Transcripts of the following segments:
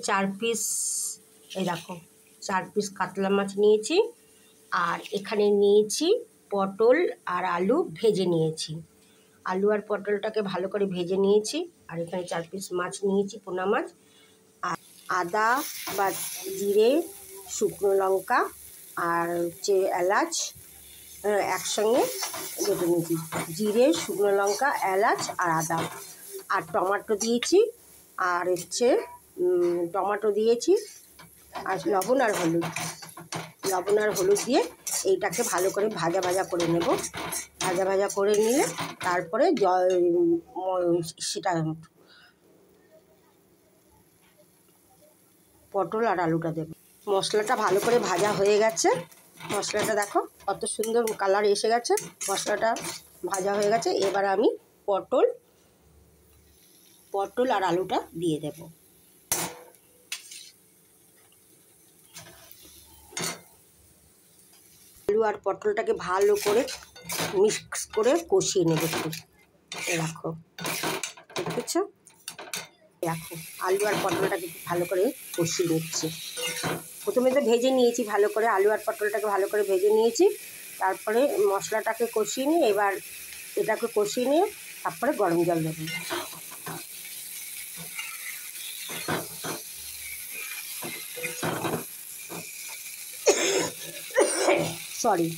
4 piece, এই দেখো 4 piece কাতলা মাছ নিয়েছি। আর এখানে নিয়েছি পটল আর আলু ভেজে নিয়েছি। আলু আর পটলটাকে ভালো করে ভেজে নিয়েছি। আর এখানে 4 পিস মাছ নিয়েছি, পোনা মাছ। আর আদা বা জিরে, শুকনো লঙ্কা আর হচ্ছে এলাচ একসঙ্গে বেটে নিয়েছি। জিরে, শুকনো লঙ্কা, এলাচ আর আদা। আর টমেটো দিয়েছি, আর হচ্ছে টমেটো দিয়েছি, আর লবণ আর হলুদ দিয়ে এইটাকে ভালো করে ভাজা ভাজা করে নেব। ভাজা ভাজা করে নিলে তারপরে সেটা পটল আর আলুটা দেব। মশলাটা ভালো করে ভাজা হয়ে গেছে। মশলাটা দেখো কত সুন্দর কালার এসে গেছে, মশলাটা ভাজা হয়ে গেছে। এবার আমি পটল আর আলুটা দিয়ে দেব। আলু আর পটলটাকে ভালো করে মিক্স করে কষিয়ে নেব একটু। রাখো, দেখেছো? দেখো আলু আর পটলটাকে ভালো করে কষিয়ে নিচ্ছি। প্রথমে তো ভেজে নিয়েছি ভালো করে, আলু আর পটলটাকে ভালো করে ভেজে নিয়েছি। তারপরে মশলাটাকে কষিয়ে নিয়ে এবার এটাকে কষিয়ে নিয়ে তারপরে গরম জল দেবো। সরি,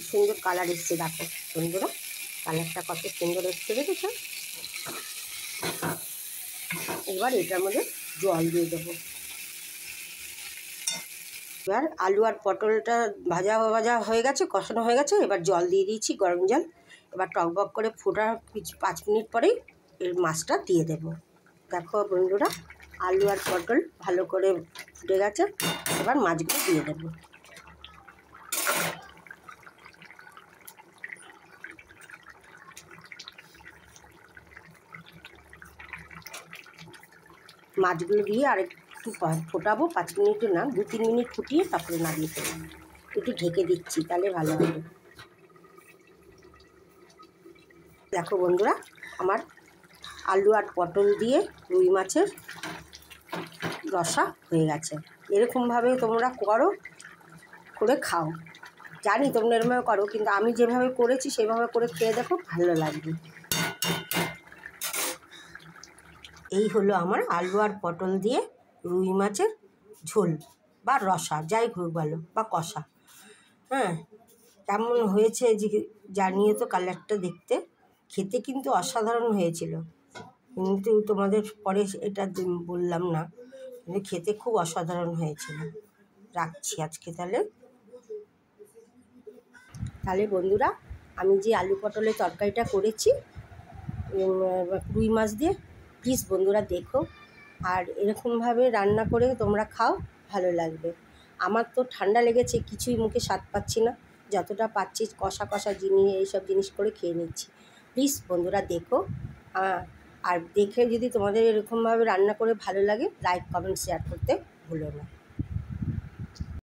সুন্দর কালার এসছে, দেখো বন্ধুরা কালারটা কত সুন্দর এসছে, দেখেছো? এবার এটার মধ্যে জল দিয়ে দেবো। এবার আলু আর পটলটা ভাজা ভাজা হয়ে গেছে, কষানো হয়ে গেছে। এবার জল দিয়ে দিয়েছি, গরম জল। এবার টকবক করে ফোটার 5 মিনিট পরেই এর মাছটা দিয়ে দেব। দেখো বন্ধুরা আলু আর পটল ভালো করে ফুটে গেছে। এবার মাছগুলো দিয়ে দেব। মাছগুলো দিয়ে আর একটু ফোটাবো, 5 মিনিটও না, 2-3 মিনিট ফুটিয়ে তারপরে নাড়িয়ে দেবো। একটু ঢেকে দিচ্ছি, তাহলে ভালো হবে। দেখো বন্ধুরা আমার আলু আর পটল দিয়ে রুই মাছের রসা হয়ে গেছে। এরকমভাবে তোমরা করে খাও। জানি তোমরা এরকমভাবে করো, কিন্তু আমি যেভাবে করেছি সেভাবে করে খেয়ে দেখো, ভালো লাগবে। এই হলো আমার আলু আর পটল দিয়ে রুই মাছের ঝোল বা রসা, যাই হোক বলো, বা কষা। হ্যাঁ, কেমন হয়েছে জানিয়ে তো। কালারটা দেখতে খেতে কিন্তু অসাধারণ হয়েছিল, কিন্তু তোমাদের পরে এটা বললাম না, কিন্তু খেতে খুব অসাধারণ হয়েছিল। রাখছি আজকে তাহলে বন্ধুরা, আমি যে আলু পটলের তরকারিটা করেছি রুই মাছ দিয়ে, প্লিজ বন্ধুরা দেখো, আর এরকমভাবে রান্না করে তোমরা খাও, ভালো লাগবে। আমার তো ঠান্ডা লেগেছে, কিছুই মুখে স্বাদ পাচ্ছি না, যতটা পাচ্ছি কষা কষা জিনিস, এইসব জিনিস করে খেয়ে নিচ্ছি। প্লিজ বন্ধুরা দেখো, আর দেখে যদি তোমাদের এরকমভাবে রান্না করে ভালো লাগে, লাইক কমেন্ট শেয়ার করতে ভুলো না।